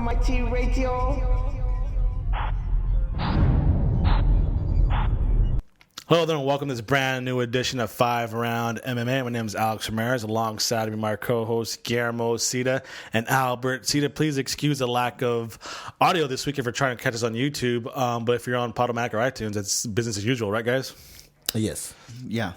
Almighty Radio. Hello there and welcome to this brand new edition of 5 Round MMA. My name is Alex Ramirez. Alongside me, my co-hosts Guillermo Cita and Albert Cita. Please excuse the lack of audio this week if you're trying to catch us on YouTube. But if you're on Podomatic or iTunes, it's business as usual, right, guys? Yes. Yeah.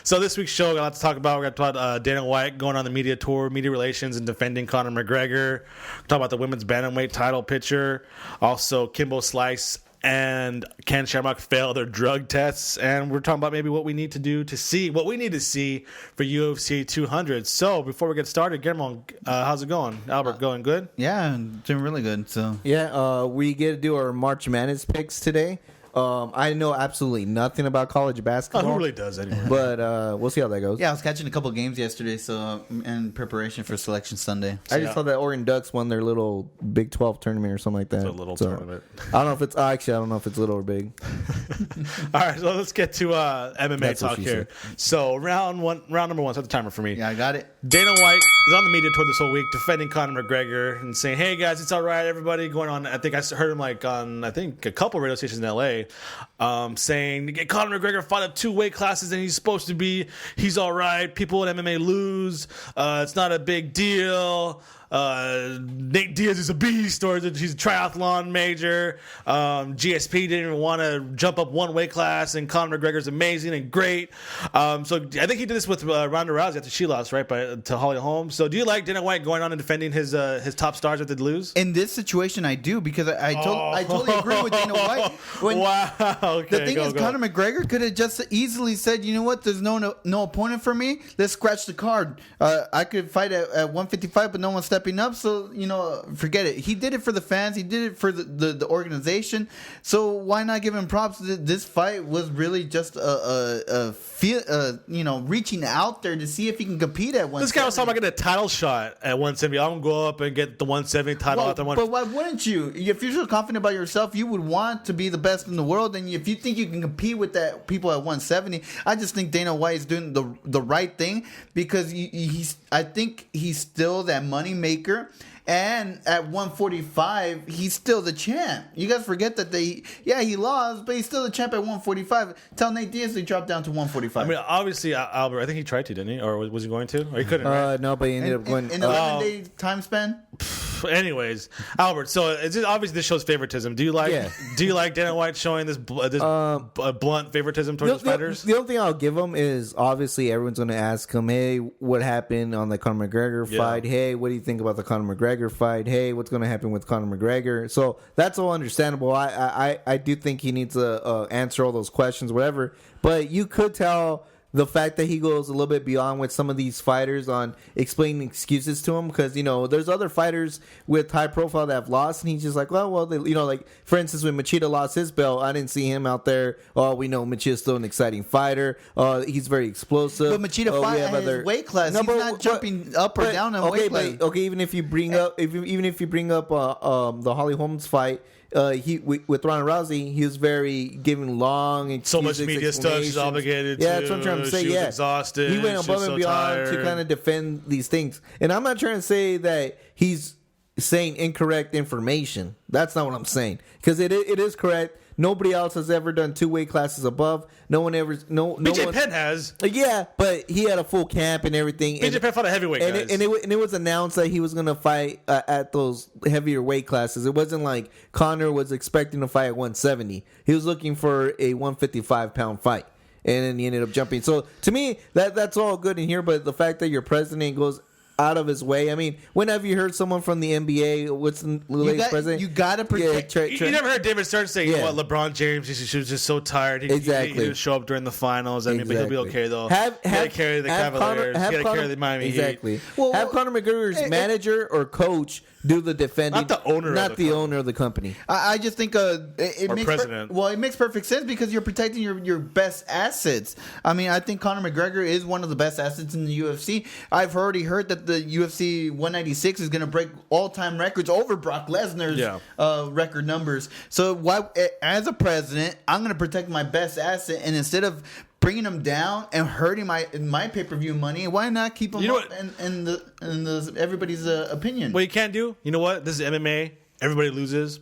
So this week's show, we got a lot to talk about. We're going to talk about Dana White going on the media tour, media relations, and defending Conor McGregor. Talk about the women's bantamweight title picture. Also, Kimbo Slice and can Shamrock fail their drug tests? And we're talking about maybe what we need to do to see, what we need to see for UFC 200. So before we get started, Guillermo, how's it going? Albert, going good? Yeah, doing really good. So yeah, we get to do our March Madness picks today. I know absolutely nothing about college basketball. Who really does anyway? But we'll see how that goes. yeah, I was catching a couple games yesterday, so in preparation for Selection Sunday. I just saw that Oregon Ducks won their little Big 12 tournament or something like that. It's a little tournament. I don't know if it's actually. I don't know if it's little or big. All right, so let's get to MMA That's what talk she here. said. So round number one. Set the timer for me. Yeah, I got it. Dana White is on the media tour this whole week defending Conor McGregor and saying, "Hey guys, it's all right, everybody." Going on, I think I heard him on a couple radio stations in LA, saying Conor McGregor fought up 2 weight classes and he's all right. People in MMA lose. It's not a big deal. Nate Diaz is a beast, or he's a triathlon major. GSP didn't even want to jump up 1 weight class, and Conor McGregor's amazing and great. So I think he did this with Ronda Rousey after she lost, right, to Holly Holm. So do you like Dana White going on and defending his top stars that did lose? In this situation, I do, because I totally agree with Dana White. Wow. Okay, the thing is, Conor McGregor could have just easily said, you know what, there's no opponent for me. Let's scratch the card. I could fight at 155, but no one's stepping up, so forget it. He did it for the fans. He did it for the organization. So why not give him props? This fight was really just reaching out there to see if he can compete at 170. This guy was talking about getting a title shot at 170. I'm gonna go up and get the 170 title out there. But why wouldn't you? If you're so confident about yourself, you would want to be the best in the world. And if you think you can compete with that people at 170, I just think Dana White is doing the right thing, because I think he's still that money maker. And at 145, he's still the champ. You guys forget that he lost, but he's still the champ at 145. Tell Nate Diaz to drop down to 145. I mean, obviously, Albert, I think he tried to, didn't he? Or was he going to? Or he couldn't, right? No, but he ended up going in 11-day time span. Anyways, Albert, so obviously this shows favoritism. Do you like Dana White showing this blunt favoritism towards his fighters? The only thing I'll give him is, obviously everyone's going to ask him, hey, what happened on the Conor McGregor fight? Hey, what do you think about the Conor McGregor fight? Hey, what's going to happen with Conor McGregor? So that's all understandable. I do think he needs to answer all those questions, whatever. But you could tell the fact that he goes a little bit beyond with some of these fighters on explaining excuses to him, because there's other fighters with high profile that have lost, and he's just like, like for instance, when Machida lost his belt, I didn't see him out there. Oh, we know Machida's still an exciting fighter. He's very explosive. But Machida fight at his weight class. He's not jumping up or down in weight class. Okay, even if you bring up the Holly Holmes fight. With Ronda Rousey, he was very giving long excuses, so much media stuff she's obligated to. Yeah, that's what I'm trying to say. She was exhausted. He went above and beyond to kind of defend these things. And I'm not trying to say that he's saying incorrect information. That's not what I'm saying, because it is correct. Nobody else has ever done 2 weight classes above. No one ever. BJ Penn has. Yeah, but he had a full camp and everything. BJ Penn fought a heavyweight, guys. And it was announced that he was going to fight at those heavier weight classes. It wasn't like Conor was expecting to fight at 170. He was looking for a 155-pound fight. And then he ended up jumping. So to me, that's all good in here. But the fact that your president goes out of his way. I mean, when have you heard someone from the NBA? What's the latest president? You got to protect. You never heard David Stern say, LeBron James, he was just so tired. He didn't show up during the finals. I mean, but he'll be okay, though. Have carry the Cavaliers. Carry the Miami Heat. Well, have Conor McGregor's manager or coach do the defending, not the owner of the company. I just think it makes president. It makes perfect sense, because you're protecting your best assets. I mean, I think Conor McGregor is one of the best assets in the UFC. I've already heard that the UFC 196 is going to break all-time records over Brock Lesnar's record numbers. So why, as a president, I'm going to protect my best asset, and instead of bringing them down and hurting my pay-per-view money. Why not keep them up in the everybody's opinion? What you can't do, you know what? This is MMA. Everybody loses.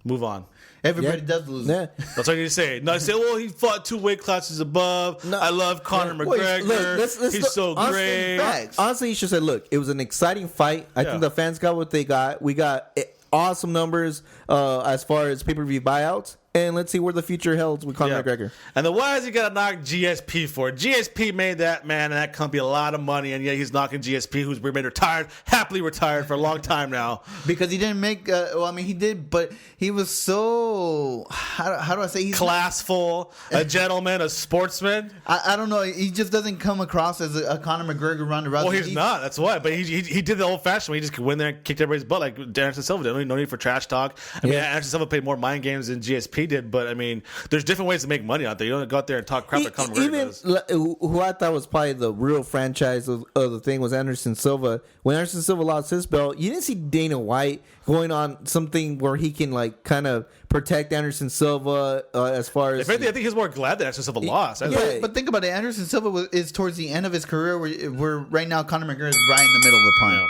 Move on. Everybody does lose. Yeah. That's all you say. No, I say, well, he fought 2 weight classes above. No. I love Conor McGregor. He's so great. Honestly, you should say, look, it was an exciting fight. I think the fans got what they got. We got awesome numbers as far as pay-per-view buyouts. And let's see where the future holds with Conor McGregor. And then why is he got to knock GSP for? GSP made that man and that company a lot of money, and yet he's knocking GSP, who's been happily retired for a long time now. Because he didn't make, he did, but he was so, how do I say? He's classful, a gentleman, a sportsman. I don't know. He just doesn't come across as a Conor McGregor, Ronda Rousey. Well, he's not. That's why. But he did the old-fashioned way. He just went in there and kicked everybody's butt like Anderson Silva did. No need for trash talk. I mean, Anderson Silva played more mind games than GSP did, but I mean, there's different ways to make money out there. You don't go out there and talk crap like Conor McGregor does. Who I thought was probably the real franchise of the thing was Anderson Silva. When Anderson Silva lost his belt, you didn't see Dana White going on something where he can like kind of protect Anderson Silva as far as. If anything, I think he's more glad that Anderson Silva lost. But think about it. Anderson Silva is towards the end of his career. Where right now Conor McGregor is right in the middle of the prime. Yeah.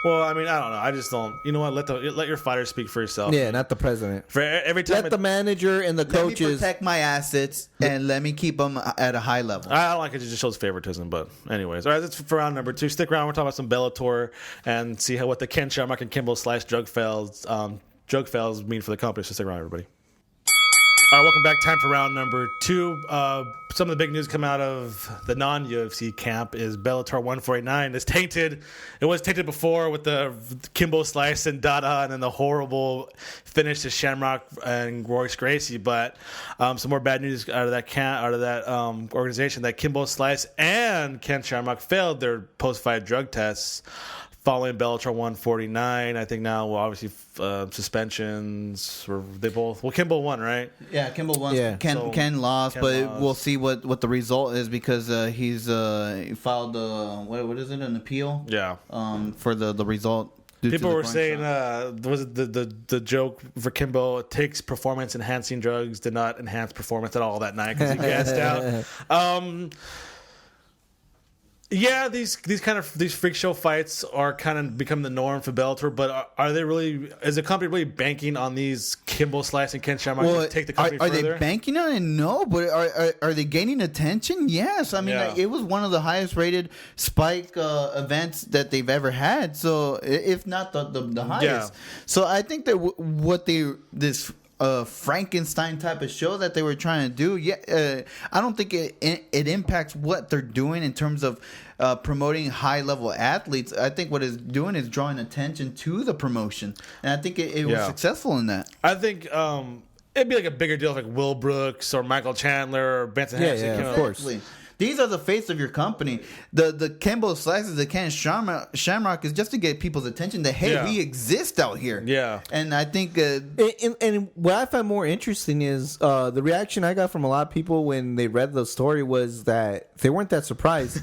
Well, I mean, I don't know. I just don't. You know what? Let your fighter speak for yourself. Yeah, not the president. For every time, let the manager and the coaches let me protect my assets and let me keep them at a high level. I don't like it. It just shows favoritism. But anyways, all right. That's for round number 2. Stick around. We're talking about some Bellator and see what the Ken Shamrock and Kimbo Slice drug fails mean for the company. So stick around, everybody. All right, welcome back. Time for round number 2. Some of the big news coming out of the non-UFC camp is Bellator 149 is tainted. It was tainted before with the Kimbo Slice and Dada, and then the horrible finish to Shamrock and Royce Gracie. But some more bad news out of that organization that Kimbo Slice and Ken Shamrock failed their post-fight drug tests. Following Bellator 149, I think now, well, obviously suspensions. Kimbo won, right? Yeah, Kimbo won. Yeah. Ken lost, we'll see what the result is because he filed what is it, an appeal? Yeah. For the result. People were saying, was it the joke for Kimbo? It takes performance enhancing drugs, did not enhance performance at all that night because he gassed out. Yeah, these freak show fights are kind of become the norm for Bellator, but are they really? Is the company really banking on these Kimbo Slice and Ken Shamrock to take the company further? Are they banking on it? No, but are they gaining attention? Yes. I mean, it was one of the highest rated Spike events that they've ever had. So, if not the highest. Yeah. So, I think that this Frankenstein type of show that they were trying to do. I don't think it impacts what they're doing in terms of promoting high level athletes. I think what it's doing is drawing attention to the promotion, and I think it was successful in that. I think it'd be like a bigger deal, like Will Brooks or Michael Chandler or Benson Henderson. Yeah, of course. These are the face of your company. The Kimbo Slices, the Ken Shamrock is just to get people's attention that, hey, we exist out here. Yeah. And I think... and what I find more interesting is the reaction I got from a lot of people when they read the story was that they weren't that surprised.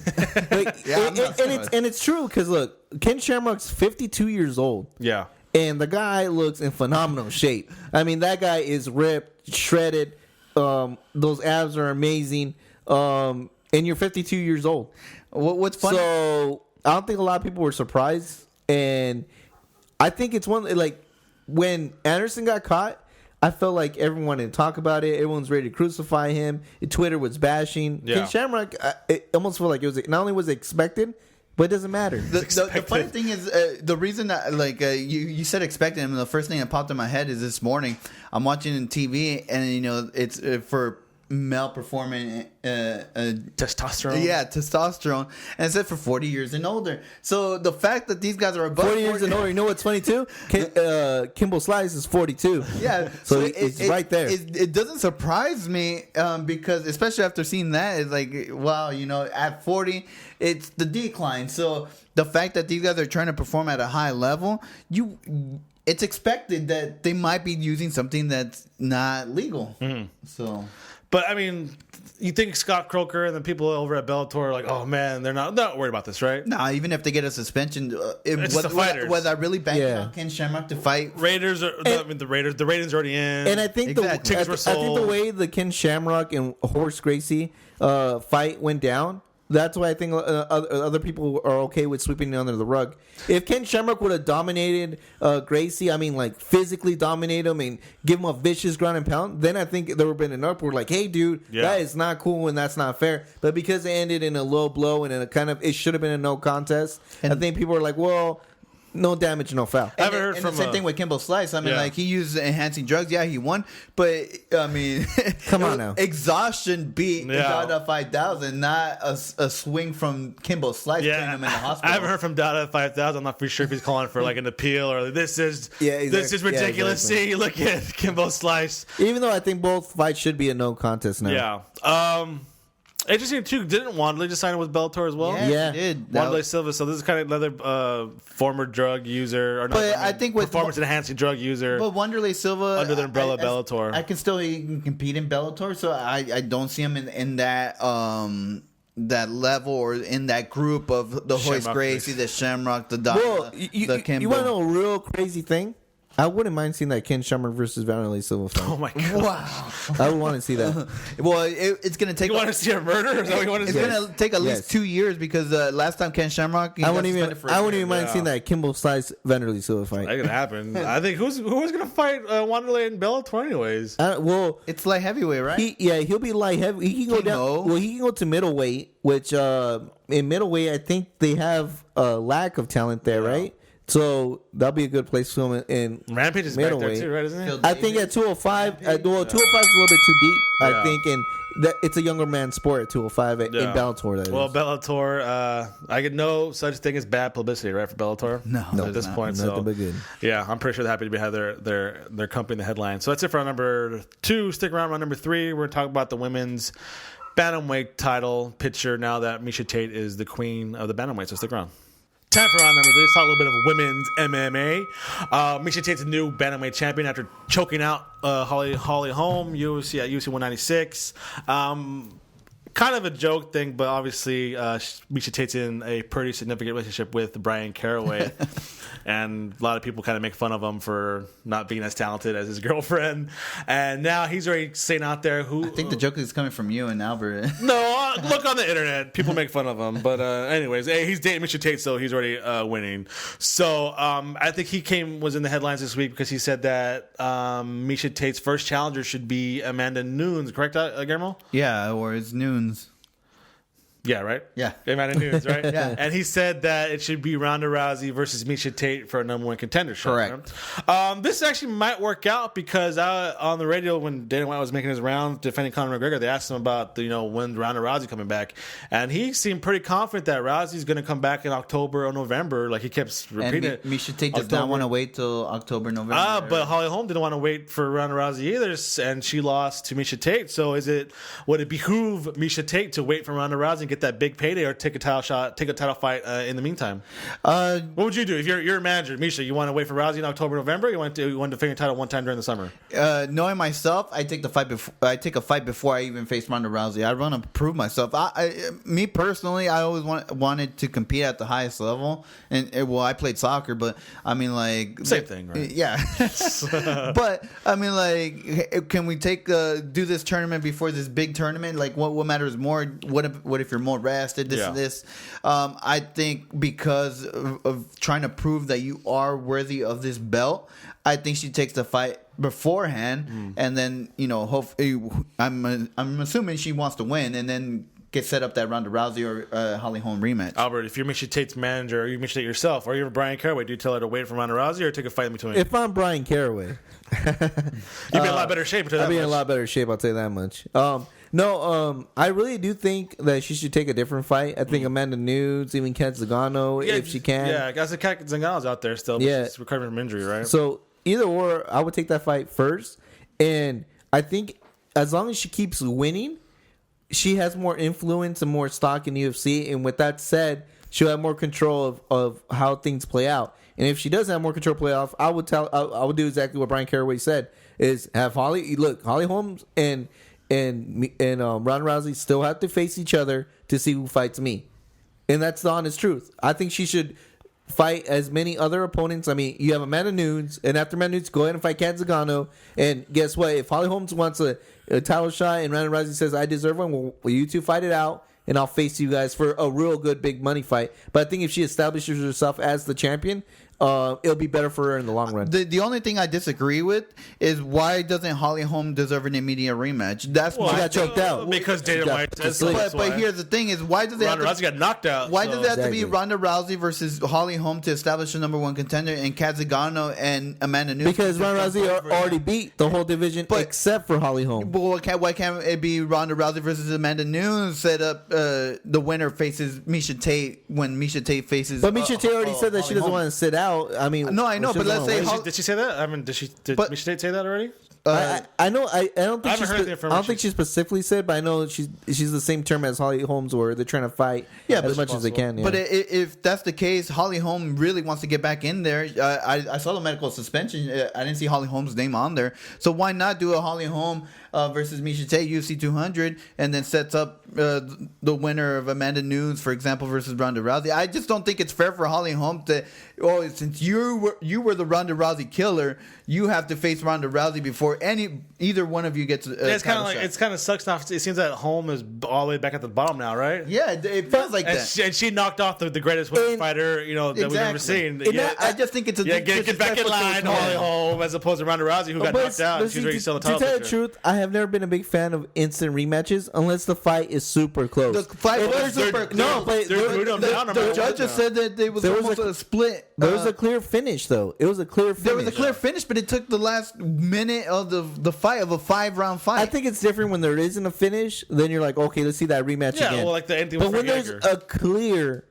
And it's true because, look, Ken Shamrock's 52 years old. Yeah. And the guy looks in phenomenal shape. I mean, that guy is ripped, shredded. Those abs are amazing. And you're 52 years old. What's funny? So I don't think a lot of people were surprised. And I think it's like when Anderson got caught, I felt like everyone wanted to talk about it. Everyone's ready to crucify him. Twitter was bashing. Yeah. Ken Shamrock, it almost felt like it was not only was it expected, but it doesn't matter. The funny thing is, the reason that you said expected, and the first thing that popped in my head is this morning I'm watching TV, and it's for male performing testosterone. Yeah, testosterone. And it said for 40 years and older. So the fact that these guys are above 40 years and older, you know what's funny too? Kimbo Slice is 42. Yeah. So it's right there. It doesn't surprise me because especially after seeing that, it's like, wow, at 40, it's the decline. So the fact that these guys are trying to perform at a high level, it's expected that they might be using something that's not legal. Mm-hmm. So... But I mean, you think Scott Croker and the people over at Bellator are like, oh man, they're not worried about this, right? Nah, even if they get a suspension, It's the fighters. was I really banking on Ken Shamrock to fight? Raiders are. The ratings already in. And I think Exactly. I think the way the Ken Shamrock and Horace Gracie fight went down, that's why I think other people are okay with sweeping it under the rug. If Ken Shamrock would have dominated Gracie, I mean, like physically dominate him and give him a vicious ground and pound, then I think there would have been an uproar like, hey, dude, that is not cool and that's not fair. But because it ended in a low blow and it should have been a no contest, I think people are like, well, no damage, no foul. I haven't heard from the same thing with Kimbo Slice. I mean, like he used enhancing drugs. Yeah, he won, but I mean, come on now, exhaustion beat Dada 5000, not a swing from Kimbo Slice putting him in the hospital. I haven't heard from Dada 5000. I'm not pretty sure if he's calling for like an appeal or this is ridiculous. See, look at Kimbo Slice. Even though I think both fights should be a no contest now. Yeah. Interesting too. Didn't Wanderlei just sign it with Bellator as well? Yeah, he did. Wanderlei Silva. So this is kind of another former drug user, or not? I think with performance enhancing drug user. But Wanderlei Silva under the umbrella Bellator. I can still compete in Bellator, so I don't see him in that that level or in that group of the Horace Gracie, the Shamrock, the Dada, the Kimbo. You want to know a real crazy thing? I wouldn't mind seeing that Ken Shamrock versus Wanderlei Silva fight. Oh my god! Wow, I would want to see that. Well, it's going to take. You want to see a murder? Is that what you want to see? It's going to take at least 2 years because last time Ken Shamrock, I wouldn't even mind seeing that Kimbo Slice Wanderlei Silva fight. That could happen. I think who was going to fight Wanderlei in Bellator anyways? Well, it's light heavyweight, right? He'll be light heavy. He can go down. Well, he can go to middleweight, which in middleweight I think they have a lack of talent there, right? So that'll be a good place for him in Rampage is back there too, right? Isn't it? I think at 205, 205 is a little bit too deep. I think, and it's a younger man's sport at 205 in Bellator. Bellator, I get no such thing as bad publicity, right, for Bellator? No, at this point. Nothing but good. Yeah, I'm pretty sure they're happy to have their company in the headline. So that's it for our number 2. Stick around on number 3. We're going to talk about the women's bantamweight title picture now that Miesha Tate is the queen of the bantamweight. So stick around. Time for round number 3. Let's talk a little bit of women's MMA. Miesha Tate's a new bantamweight champion after choking out Holly Holm at UFC 196. Kind of a joke thing, but obviously Miesha Tate's in a pretty significant relationship with Brian Caraway. And a lot of people kind of make fun of him for not being as talented as his girlfriend. And now he's already saying out there who... I think the joke is coming from you and Albert. No, look on the internet. People make fun of him. But anyways, he's dating Miesha Tate, so he's already winning. So I think was in the headlines this week because he said that Miesha Tate's first challenger should be Amanda Nunes. Correct, Guillermo? Yeah, or it's Nunes. Yeah, right? Yeah. Amanda Nunes, right? Yeah. And he said that it should be Ronda Rousey versus Miesha Tate for a number 1 contender. Correct. This actually might work out because on the radio when Dana White was making his rounds defending Conor McGregor, they asked him about when Ronda Rousey coming back. And he seemed pretty confident that Rousey's going to come back in October or November. Like he kept repeating it. Miesha Tate does not want to wait till October, November. But Holly Holm didn't want to wait for Ronda Rousey either, and she lost to Miesha Tate. So would it behoove Miesha Tate to wait for Ronda Rousey and get that big payday, or take a title fight in the meantime? What would you do if you're a manager, Miesha? You want to wait for Rousey in October, November? You want to defend your title one time during the summer? Knowing myself, I take a fight before I even face Ronda Rousey. I want to prove myself. Me personally, I always wanted to compete at the highest level, and I played soccer, but I mean, like same thing, right? Yeah, but I mean, like, can we do this tournament before this big tournament? Like, what matters more? What if you're more rested? This. I think because of trying to prove that you are worthy of this belt, I think she takes the fight beforehand, and then hopefully, I'm assuming she wants to win, and then get set up that Ronda Rousey or Holly Holm rematch. Albert, if you're Miesha Tate's manager, or you Miesha Tate yourself, or you're Brian Caraway, do you tell her to wait for Ronda Rousey or take a fight in between? If I'm Brian Caraway, you'd be in a lot better shape. I'd be in a lot better shape. I'll tell you that much. I really do think that she should take a different fight. I think Amanda Nunes, even Kat Zingano, if she can. Yeah, guys, Kat Zingano's out there still. But she's recovering from injury, right? So either or, I would take that fight first. And I think as long as she keeps winning, she has more influence and more stock in UFC. And with that said, she'll have more control of how things play out. And if she does have more control play off, I would do exactly what Brian Caraway said: is have Holly Holmes and and Ronda Rousey still have to face each other to see who fights me. And that's the honest truth. I think she should fight as many other opponents. I mean, you have Amanda Nunes, and after Amanda Nunes, go ahead and fight Kat Zingano. And guess what? If Holly Holmes wants a title shot and Ronda Rousey says, I deserve one, well, you two fight it out, and I'll face you guys for a real good big money fight. But I think if she establishes herself as the champion, it'll be better for her in the long run. The only thing I disagree with is why doesn't Holly Holm deserve an immediate rematch? That's she got choked out. Because Dana White says so. But here's the thing: is why does it Ronda Rousey got knocked out? Why does it have to be Exactly. Ronda Rousey versus Holly Holm to establish the number one contender, and Kat Zingano and Amanda Nunes? Because Ronda Rousey already beat the whole division except for Holly Holm. But why can't it be Ronda Rousey versus Amanda Nunes? Set up the winner faces Miesha Tate when Miesha Tate faces. But Miesha Tate already said that she Holly doesn't Holm. want to sit out. I mean, No, I know, she but doesn't let's wanna say win. Did she say that? I mean, did But- Miesha Tate say that already? I know. I don't think haven't heard the I information. don't think she specifically said, but I know she's the same term as Holly Holmes, where they're trying to fight as much as they can. Yeah. But if that's the case, Holly Holm really wants to get back in there. I saw the medical suspension. I didn't see Holly Holm's name on there. So why not do a Holly Holm versus Miesha Tate UFC 200 and then sets up the winner of Amanda Nunes, for example, versus Ronda Rousey? I just don't think it's fair for Holly Holm to, since you were the Ronda Rousey killer, you have to face Ronda Rousey before either one of you gets a It's kind title of like shot. it's kind of sucks. Now it seems that Holm is all the way back at the bottom now, right? Yeah, it feels like And that. she knocked off the greatest women's And- fighter, that we've ever Exactly. seen. And I just think it's a get back in disrespectful line, to- Holly Holm, as opposed to Ronda Rousey, who got knocked out. And she's already still the title To tell the picture. truth, I have never been a big fan of instant rematches unless the fight is super close. The fight If was there's super a- close. No, but They're moving them down. The judges said that it was There was almost a- a split. there was a clear finish, though. It was a clear finish. There was a clear finish, but it took the last minute of the fight of a 5-round fight. I think it's different when there isn't a finish. Then you're like, okay, let's see that rematch Yeah, again. well, like the ending but with when Frank there's Edgar. a clear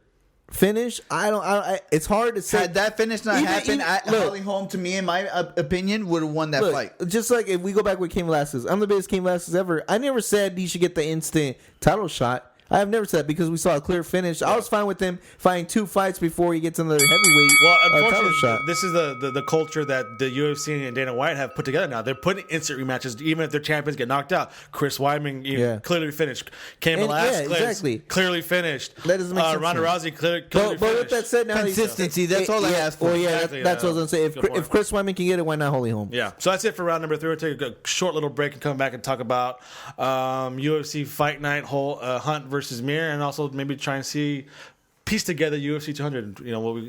finish, it's hard to say. had that finish not happened, look, Holly Holm, to me, in my opinion, would have won that look, fight. just like if we go back with Cain Velasquez, I'm the biggest Cain Velasquez ever. I never said he should get the instant title shot. I have never said that because we saw a clear finish. I was fine with him fighting 2 fights before he gets another heavyweight Well, title unfortunately, shot. this is the culture that the UFC and Dana White have put together now. They're putting instant rematches, even if their champions get knocked out. Chris Weidman, clearly finished. Cain And- Velasquez, exactly. clearly finished. That doesn't make sense Ronda to me. Rousey, clearly But finished. with that said, now Consistency, that's all I ask for. Well, yeah, Exactly, that's what I was gonna say. Good point. If Chris Weidman can get it, why not Holly Holm? Yeah, so that's it for round number 3. We'll take a short little break and come back and talk about UFC Fight Night Hunt versus Mir, and also maybe try and piece together UFC 200.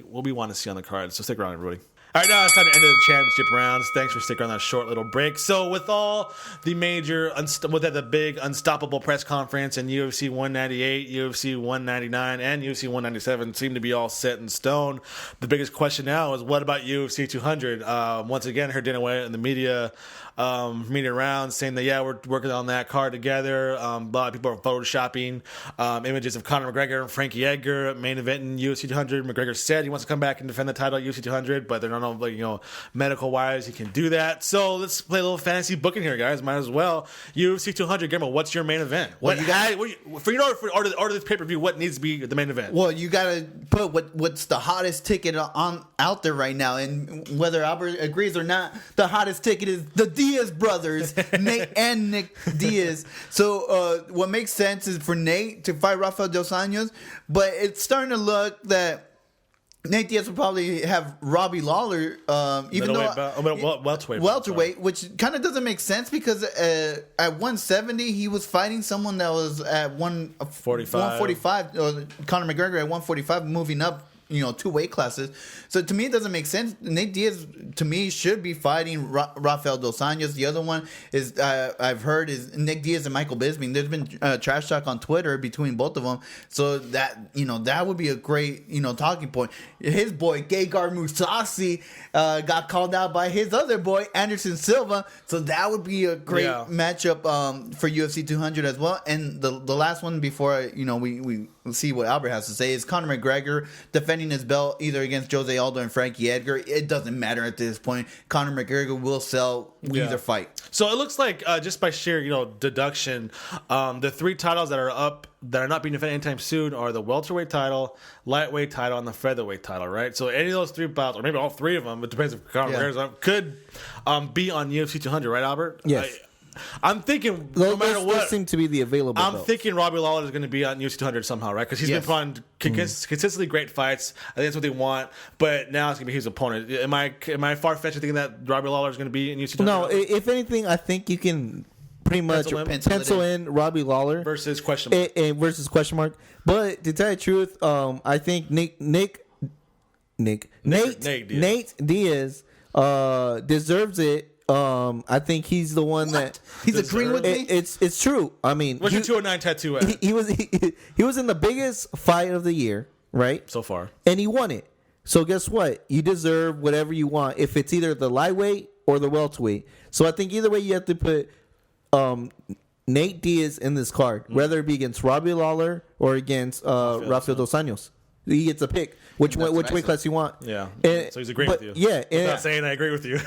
What we want to see on the card. So stick around, everybody. All right, now it's time to end the championship rounds. Thanks for sticking around that short little break. So with all the major, with the big unstoppable press conference and UFC 198, UFC 199, and UFC 197 seem to be all set in stone, the biggest question now is what about UFC 200? Once again, heard Dana White in the media rounds saying that, we're working on that card together. A lot of people are photoshopping images of Conor McGregor and Frankie Edgar main event in UFC 200. McGregor said he wants to come back and defend the title at UFC 200, but they're not medical wise he can do that. So let's play a little fantasy booking here, guys. Might as well. UFC 200, Guillermo, what's your main event? For order this pay-per-view, what needs to be the main event? Well, you gotta put what's the hottest ticket out there right now, and whether Albert agrees or not, the hottest ticket is the Diaz brothers, Nate and Nick Diaz. So what makes sense is for Nate to fight Rafael Dos Anjos, but it's starting to look that Nate Diaz will probably have Robbie Lawler, even though welterweight, which kind of doesn't make sense because at 170 he was fighting someone that was at 145. Conor McGregor at 145, moving up 2 weight classes. So to me, it doesn't make sense. Nate Diaz, to me, should be fighting Rafael Dos Anjos. The other one is I've heard is Nick Diaz and Michael Bisping. There's been trash talk on Twitter between both of them. So that would be a great talking point. His boy Gegard Mousasi got called out by his other boy Anderson Silva. So that would be a great matchup for UFC 200 as well. And the last one before we see what Albert has to say is Conor McGregor defending his belt either against Jose Aldo and Frankie Edgar. It doesn't matter at this point. Conor McGregor will sell either fight. So it looks like just by sheer deduction, the 3 titles that are up that are not being defended anytime soon are the welterweight title, lightweight title, and the featherweight title, right? So any of those 3 bouts, or maybe all 3 of them, it depends if Conor McGregor's up, could be on UFC 200, right, Albert? Yes. I'm thinking no matter what, those seem to be the available. I'm belts. thinking Robbie Lawler is going to be on UFC 200 somehow, right? Because he's been putting on consistently great fights. I think that's what they want. But now it's going to be his opponent. Am I far fetched thinking that Robbie Lawler is going to be in UFC 200? No, if anything, I think you can pretty much pencil in Robbie Lawler versus question mark. Versus question mark. But to tell you the truth, I think Nate Diaz deserves it. I think he's the one that he's agreeing with me. It's true. I mean, what's your 209 tattoo at? He was in the biggest fight of the year, right? So far, and he won it. So guess what? You deserve whatever you want. If it's either the lightweight or the welterweight. So I think either way you have to put Nate Diaz in this card, whether it be against Robbie Lawler or against Rafael Dos Anjos. He gets a pick. Which weight class you want? Yeah. And, so he's agreeing with you. Yeah. Without saying I agree with you.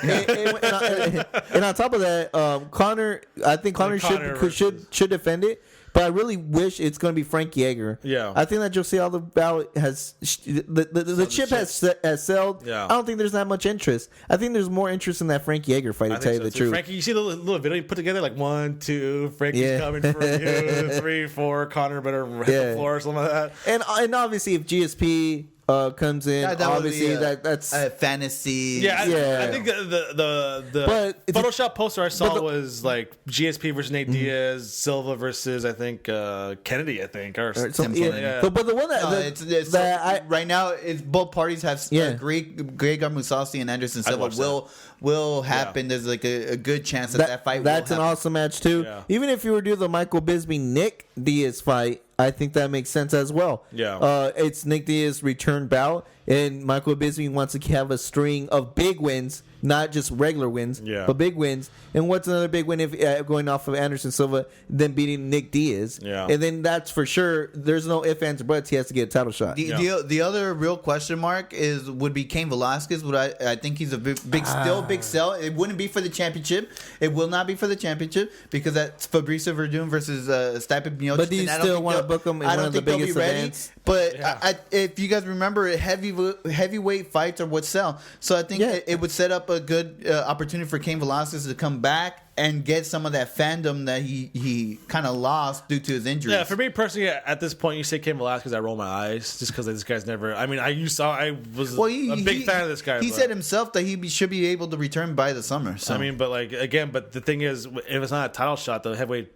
and on top of that, Conor, I think Conor should defend it. But I really wish it's going to be Frank Yeager. Yeah. I think that Jose Aldo ballot has the chip has sailed. Yeah. I don't think there's that much interest. I think there's more interest in that Frank Yeager fight. To tell you the truth, Frankie, you see the little video you put together, like 1, 2, Frankie's coming for you, 3, 4, Conor better hit the floor or something like that. And obviously if GSP comes in, obviously that's a fantasy. Yeah, I think the Photoshop poster I saw was like GSP versus Nate Diaz, Silva versus I think Kennedy, I think, or something. Yeah. But the one right now it's both parties have Gregor Mousasi and Anderson Silva will happen. There's like a good chance that fight. That's will an awesome match too. Yeah. Even if you were to do the Michael Bisping Nick Diaz fight, I think that makes sense as well. Yeah. It's Nick Diaz return bout, and Michael Bisping wants to have a string of big wins, not just regular wins, but big wins. And what's another big win if going off of Anderson Silva, then beating Nick Diaz? Yeah. And then that's for sure. There's no ifs, ands, or buts. He has to get a title shot. The other real question mark would be Cain Velasquez. But I think he's a big sell. It wouldn't be for the championship. It will not be for the championship because that's Fabricio Verdun versus Stipe Miocic. But do you still want to book him in one of the biggest events? But if you guys remember, heavyweight fights are what sell. So I think it would set up a good opportunity for Cain Velasquez to come back and get some of that fandom that he kind of lost due to his injuries. Yeah, for me personally, at this point, you say Cain Velasquez, I roll my eyes just because this guy's never. I mean, I was a big fan of this guy. He said himself that he should be able to return by the summer. So. I mean, but the thing is, if it's not a title shot, the heavyweight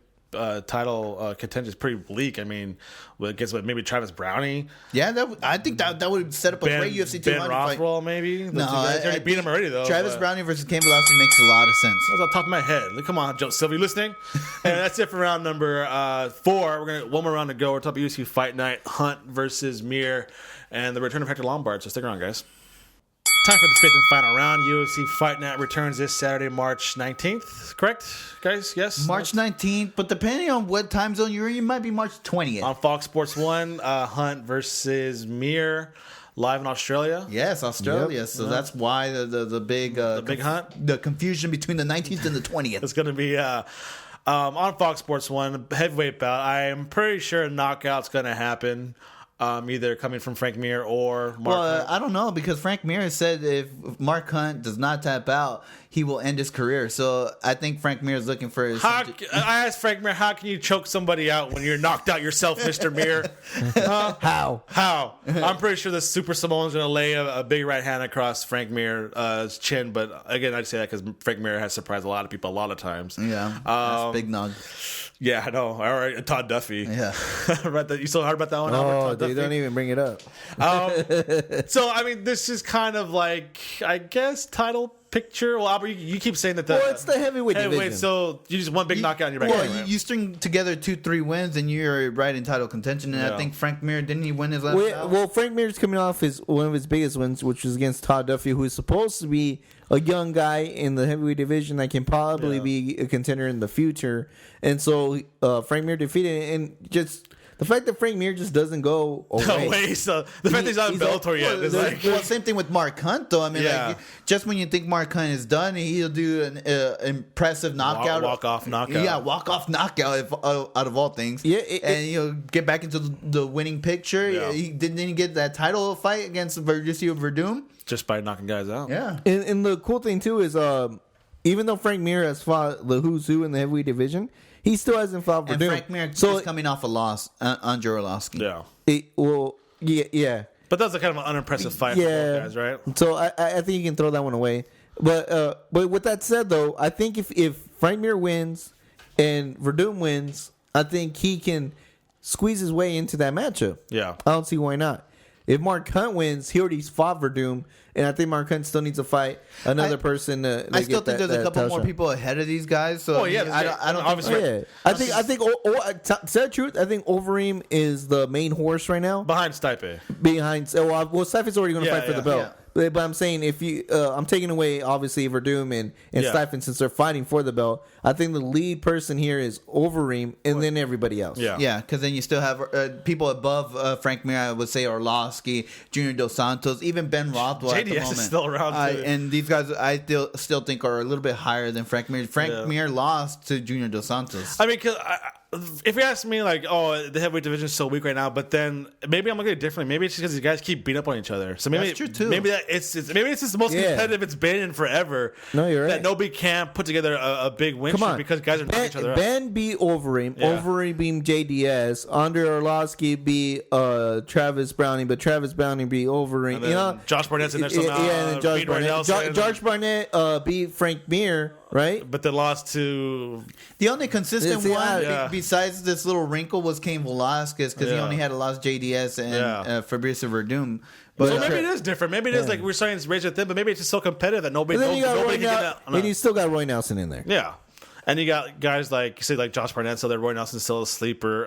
title contention is pretty bleak. I mean, I guess maybe Travis Brownie. Yeah, I think that would set up a great UFC 200 Ben Rothwell, maybe. No, I already beat him already though. Travis Brownie versus Cain Velasquez makes a lot of sense. That's on top of my head. Come on, Joe Sylvie, listening? And that's it for round number 4. We're gonna one more round to go. We're talking UFC Fight Night: Hunt versus Mir, and the return of Hector Lombard. So stick around, guys. Time for the 5th and final round. UFC Fight Night returns this Saturday, March 19th. Correct, guys? Yes? March 19th, but depending on what time zone you're in, you might be March 20th. On Fox Sports 1, Hunt versus Mir, live in Australia. Yes, Australia. Yep. So that's why the big hunt? The confusion between the 19th and the 20th. It's going to be on Fox Sports 1, heavyweight bout. I'm pretty sure a knockout's going to happen. Either coming from Frank Mir or Mark Hunt. I don't know because Frank Mir said if Mark Hunt does not tap out, he will end his career. So I think Frank Mir is looking for. I asked Frank Mir, how can you choke somebody out when you're knocked out yourself, Mr. Mir? How? I'm pretty sure the Super Samoan's going to lay a big right hand across Frank Mir's chin. But again, I'd say that because Frank Mir has surprised a lot of people a lot of times. Yeah, that's big nog. Yeah, I know. All right, Todd Duffy. Yeah, you still heard about that one? Oh, they don't even bring it up. So I mean, this is kind of like, I guess, title picture. Well, Albert, you keep saying that. Well, it's the heavyweight division. So you just one big knockout and you're back. Well, you string together 2-3 wins and you're right in title contention. And I think Frank Mir, didn't he win his last bout? Well, Frank Mir's coming off one of his biggest wins, which was against Todd Duffy, who is supposed to be a young guy in the heavyweight division that can probably be a contender in the future. And so Frank Mir defeated him, and just the fact that Frank Mir just doesn't go away. So the fact that he's not in Bellator yet is like... Well, same thing with Mark Hunt, though. I mean, like, just when you think Mark Hunt is done, he'll do an impressive knockout. Walk-off knockout. Yeah, walk-off knockout out of all things. Yeah, and he'll get back into the winning picture. Yeah. He didn't get that title fight against Fabricio Verdun. Just by knocking guys out. Yeah. And the cool thing, too, is even though Frank Mir has fought the who's who in the heavyweight division, he still hasn't fought And Verdum. Frank Mir is coming off a loss on Arlovski. Yeah. Yeah. But that's a kind of an unimpressive fight for both guys, right? So I think you can throw that one away. But with that said, though, I think if Frank Mir wins and Verdum wins, I think he can squeeze his way into that matchup. Yeah. I don't see why not. If Mark Hunt wins, he already fought Verdum, and I think Mark Hunt still needs to fight another person. I still think there's a couple more people ahead of these guys. So I don't obviously. think. I think. To tell the truth, I think Overeem is the main horse right now. Behind Stipe. Stipe's already going to fight for the belt. Yeah. But I'm saying if you, I'm taking away obviously Verdum and Stipe since they're fighting for the belt. I think the lead person here is Overeem, and then everybody else. Yeah, because then you still have people above Frank Mir. I would say Arlovski, Junior Dos Santos, even Ben Rothwell. JDS at the moment. is still around too. And these guys, I still think are a little bit higher than Frank Mir. Frank Mir lost to Junior Dos Santos. I mean, if you ask me, like, the heavyweight division is so weak right now, but then maybe I'm looking at it differently. Maybe it's just because these guys keep beating up on each other. So maybe That's true too. Maybe it's just the most competitive it's been in forever. No, you're right. That nobody can put together a big win streak because guys are knocking each other out. Ben beat Overeem. Overeem beat JDS. Andre Arlovski beat Travis Browning, but Travis Browning beat Overeem. Josh Barnett's in there somehow. And then Josh Barnett beat Frank Mir, right? But they lost to the only consistent one besides this little wrinkle was Cain Velasquez because he only had a lost JDS and Fabricio Verdum. But so maybe it is different. Maybe it is like we're starting to raise it thin, but maybe it's just so competitive that nobody can get out. And you still got Roy Nelson in there. Yeah. And you got guys like Josh Barnett, so that Roy Nelson's still a sleeper.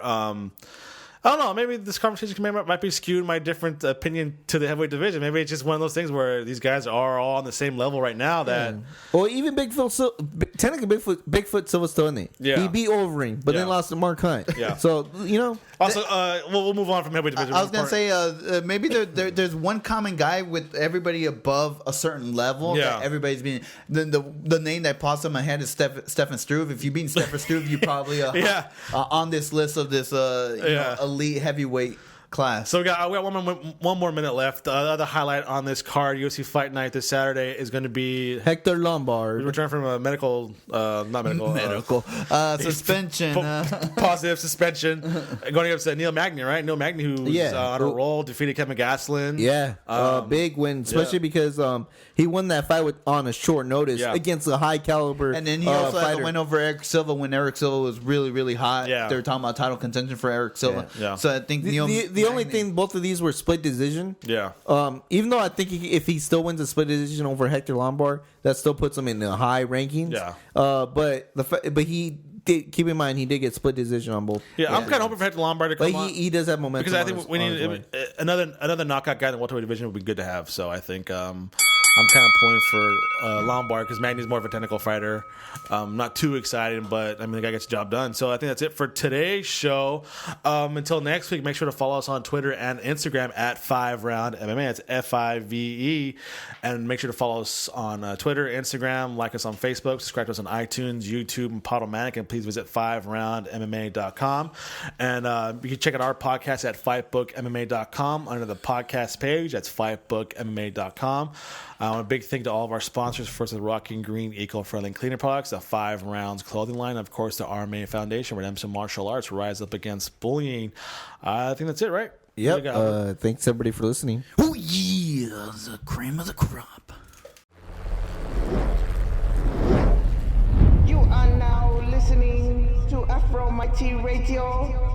I don't know. Maybe this conversation might be skewed my different opinion to the heavyweight division. Maybe it's just one of those things where these guys are all on the same level right now. That well, even technically Bigfoot Silva's still in there. Yeah. He beat Overeem, but then lost to Mark Hunt. Yeah. So Also, we'll move on from heavyweight division. I was gonna say maybe there's one common guy with everybody above a certain level that everybody's being. The name that pops in my head is Stefan Struve. If you beat Stefan Struve, you probably on this list of this elite heavyweight class. So we got one more minute left. The other highlight on this card, UFC Fight Night this Saturday, is going to be Hector Lombard. Return from a medical suspension, positive suspension, going against Neil Magny, right? Neil Magny, who's on a roll, defeated Kevin Gastelum. Yeah, big win, especially because he won that fight on a short notice against a high caliber. And then he also had the win over Eric Silva when Eric Silva was really, really hot. Yeah. They were talking about title contention for Eric Silva. Yeah. So I think the only thing, both of these were split decision. Yeah. Even though I think if he still wins a split decision over Hector Lombard, that still puts him in the high rankings. Yeah. But he did, keep in mind he did get split decision on both. Yeah, I'm kind of hoping for Hector Lombard to come on. He does have momentum because I think we need another knockout guy in the welterweight division would be good to have. So I think I'm kind of pulling for Lombard because Magny's more of a technical fighter. Not too excited, but I mean the guy gets the job done. So I think that's it for today's show. Until next week, make sure to follow us on Twitter and Instagram at FiveRoundMMA. It's FIVE, and make sure to follow us on Twitter, Instagram, like us on Facebook, subscribe to us on iTunes, YouTube, and Podomatic, and please visit FiveRoundMMA.com. And you can check out our podcast at FightBookMMA.com under the podcast page. That's FightBookMMA.com. A big thank to all of our sponsors. First, the Rocking Green eco-friendly cleaner products, the 5 Rounds clothing line, and of course, the RMA Foundation, Redemption Martial Arts, rise up against bullying. I think that's it, right? Yep. Thanks, everybody, for listening. Oh, yeah. The cream of the crop. You are now listening to Afro Mighty Radio.